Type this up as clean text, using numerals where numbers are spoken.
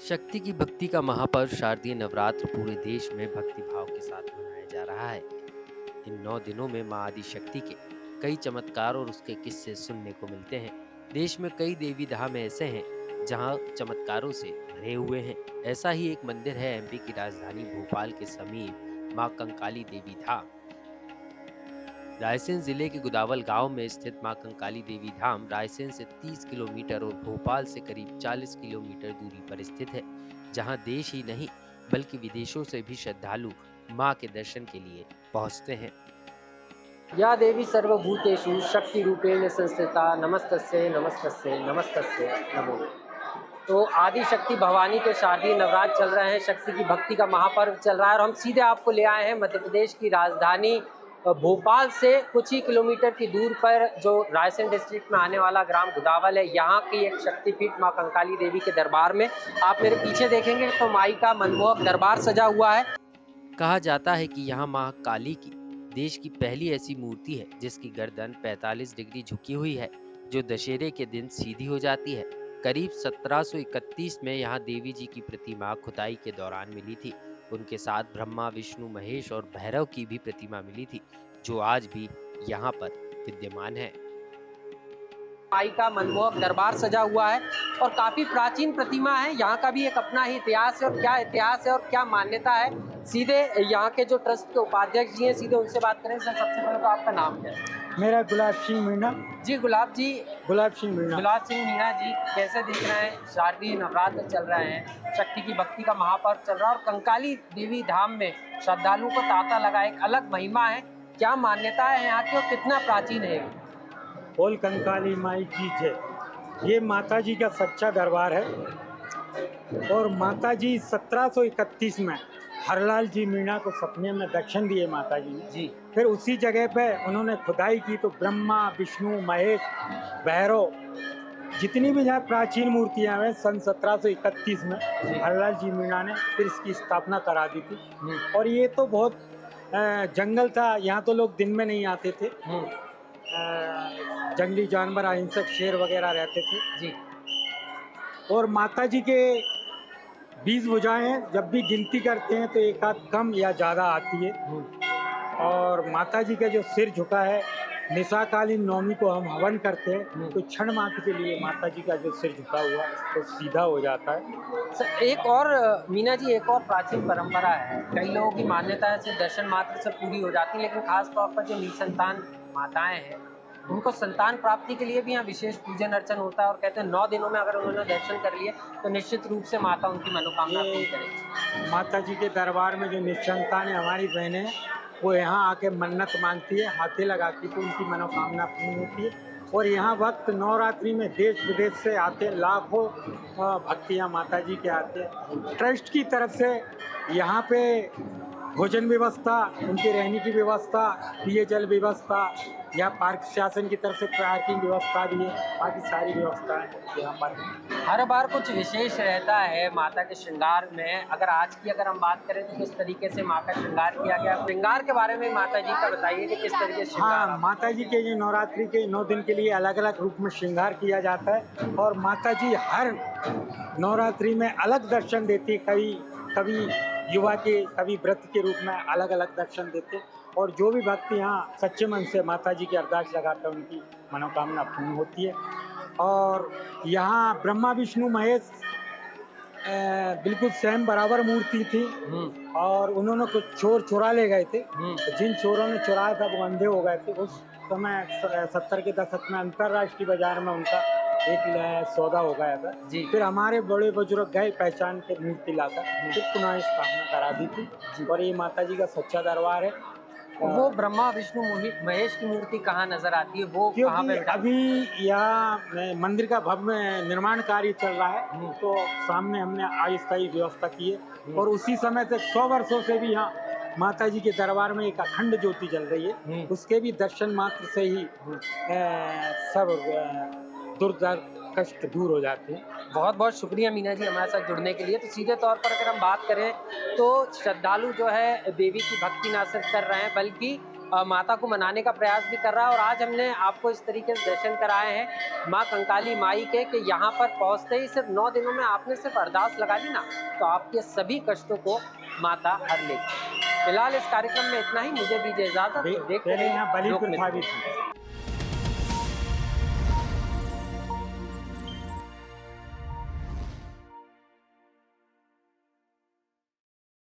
शक्ति की भक्ति का महापर्व शारदीय नवरात्र पूरे देश में भक्ति भाव के साथ मनाया जा रहा है। इन 9 दिनों में मां आदिशक्ति के कई चमत्कार और उसके किस्से सुनने को मिलते हैं। देश में कई देवी धाम ऐसे हैं जहां चमत्कारों से भरे हुए हैं। ऐसा ही एक मंदिर है एमपी की राजधानी भोपाल के समीप मां कंकाली देवी धाम। रायसेन जिले के गुदावल गांव में स्थित मां कंकाली देवी धाम रायसेन से 30 किलोमीटर और भोपाल से करीब 40 किलोमीटर दूरी पर स्थित है, जहां देश ही नहीं बल्कि विदेशों से भी श्रद्धालु मां के दर्शन के लिए पहुंचते हैं। या देवी सर्वभूतेषु शक्ति रूपेण संस्थिता नमस्तस्यै नमस्तस्यै नमस्तस्यै नमो नमः। तो आदि शक्ति भवानी के शारदीय नवरात्र चल रहे हैं, शक्ति की भक्ति का महापर्व चल रहा है और हम सीधे आपको ले आए हैं मध्य प्रदेश की राजधानी भोपाल से कुछ ही किलोमीटर की दूर पर जो रायसेन डिस्ट्रिक्ट में आने वाला ग्राम गुदावल है। यहाँ की एक शक्तिपीठ माँ कंकाली देवी के दरबार में आप मेरे पीछे देखेंगे तो माई का मनमोहक दरबार सजा हुआ है। कहा जाता है कि यहाँ मां काली की देश की पहली ऐसी मूर्ति है जिसकी गर्दन 45 डिग्री झुकी हुई है, जो दशहरे के दिन सीधी हो जाती है। करीब 1731 में यहाँ देवी जी की प्रतिमा खुदाई के दौरान मिली थी। उनके साथ ब्रह्मा, विष्णु, महेश और भैरव की भी प्रतिमा मिली थी, जो आज भी यहाँ पर विद्यमान है। माई का मनमोहक दरबार सजा हुआ है और काफी प्राचीन प्रतिमा है। यहाँ का भी एक अपना ही इतिहास है और क्या इतिहास है और क्या मान्यता है, सीधे यहाँ के जो ट्रस्ट के उपाध्यक्ष जी हैं सीधे उनसे बात करें। सर, सबसे पहले तो आपका नाम क्या है? मेरा गुलाब सिंह मीणा। जी गुलाब सिंह मीणा जी, कैसे दिख रहे हैं? शारदीय नवरात्र चल रहे हैं, शक्ति की भक्ति का महापर्व चल रहा है और कंकाली देवी धाम में श्रद्धालुओं को तांता लगा एक अलग महिमा है। क्या मान्यता है यहाँ की और कितना प्राचीन है? बोल कंकाली माई की जय। ये माता जी का सच्चा दरबार है और माता जी 1731 में हरलाल जी मीणा को सपने में दर्शन दिए माता जी ने। जी। फिर उसी जगह पे उन्होंने खुदाई की तो ब्रह्मा, विष्णु, महेश, भैरव जितनी भी यहाँ प्राचीन मूर्तियाँ हैं सन 1731 में हरलाल जी मीणा ने फिर इसकी स्थापना करा दी थी। और ये तो बहुत जंगल था, यहाँ तो लोग दिन में नहीं आते थे। जंगली जानवर, अहिंसक शेर वगैरह रहते थे जी। और माता जी के 20 भुजाएं हैं, जब भी गिनती करते हैं तो एक आध कम या ज़्यादा आती है। और माता जी का जो सिर झुका है, निशाकालीन नवमी को हम हवन करते हैं तो क्षण मात्र के लिए माता जी का जो सिर झुका हुआ तो सीधा हो जाता है। सर, एक और मीना जी, एक और प्राचीन परंपरा है, कई लोगों की मान्यता है सिर्फ दर्शन मात्र से पूरी हो जाती है, लेकिन खास तौर पर जो निसंतान माताएं हैं उनको संतान प्राप्ति के लिए भी यहाँ विशेष पूजन अर्चन होता है और कहते हैं 9 दिनों में अगर उन्होंने दर्शन कर लिए तो निश्चित रूप से माता उनकी मनोकामना पूरी करेगी। माता जी के दरबार में जो निसंतान है हमारी बहनें, वो यहाँ आके मन्नत मांगती है, हाथे लगाती है तो उनकी मनोकामना पूर्ण होती है। और यहाँ वक्त नवरात्रि में देश विदेश से आते हैं, लाखों भक्तियाँ माता जी के आते हैं। ट्रस्ट की तरफ से यहाँ पे भोजन व्यवस्था, उनके रहने की व्यवस्था, पेयजल व्यवस्था, या पार्क शासन की तरफ से पार्किंग व्यवस्था भी है, बाकी सारी व्यवस्थाएं यहाँ पर। हर बार कुछ विशेष रहता है माता के श्रृंगार में। अगर आज की हम बात करें तो किस तरीके से माँ का श्रृंगार किया गया, श्रृंगार के बारे में माता जी का बताइए कि किस तरीके से? हाँ, माता जी के जो नवरात्रि के 9 दिन के लिए अलग अलग रूप में श्रृंगार किया जाता है और माता जी हर नवरात्रि में अलग दर्शन देती है। कभी युवा के, कभी व्रत के रूप में अलग अलग दर्शन देते हैं और जो भी भक्त यहाँ सच्चे मन से माता जी की अरदास लगाकर उनकी मनोकामना पूर्ण होती है। और यहाँ ब्रह्मा, विष्णु, महेश बिल्कुल सेम बराबर मूर्ति थी और उन्होंने कुछ चोर चुरा ले गए थे। तो जिन चोरों ने चुराया था वो अंधे हो गए थे। उस समय 70 के दशक में अंतर्राष्ट्रीय बाजार में उनका एक सौदा हो गया था जी। फिर हमारे बड़े बुजुर्ग गए पहचान के मूर्ति लाकर फिर पुनः स्थापना करा दी थी। और ये माता जी का सच्चा दरबार है। वो ब्रह्मा, विष्णु, महेश की मूर्ति कहाँ नजर आती है? वो कहाँ पे? अभी यहाँ मंदिर का भव्य निर्माण कार्य चल रहा है तो सामने हमने अस्थायी व्यवस्था की है और उसी समय से 100 वर्षों से भी यहाँ माता जी के दरबार में एक अखंड ज्योति जल रही है। उसके भी दर्शन मात्र से ही सब दुर्दर्द कष्ट दूर हो जाते हैं। बहुत बहुत शुक्रिया मीना जी हमारे साथ जुड़ने के लिए। तो सीधे तौर पर अगर हम बात करें तो श्रद्धालु जो है देवी की भक्ति ना सिर्फ कर रहे हैं बल्कि माता को मनाने का प्रयास भी कर रहा है। और आज हमने आपको इस तरीके से दर्शन कराए हैं माँ कंकाली माई के कि यहाँ पर पहुँचते ही सिर्फ 9 दिनों में आपने सिर्फ अरदास लगा ली ना, तो आपके सभी कष्टों को माता हर लेगी। फिलहाल इस कार्यक्रम में इतना ही, मुझे दीजिए इजाजत। देखते पहले यहाँ रहिए बलि लोक प्रथा मित्र। भी थी।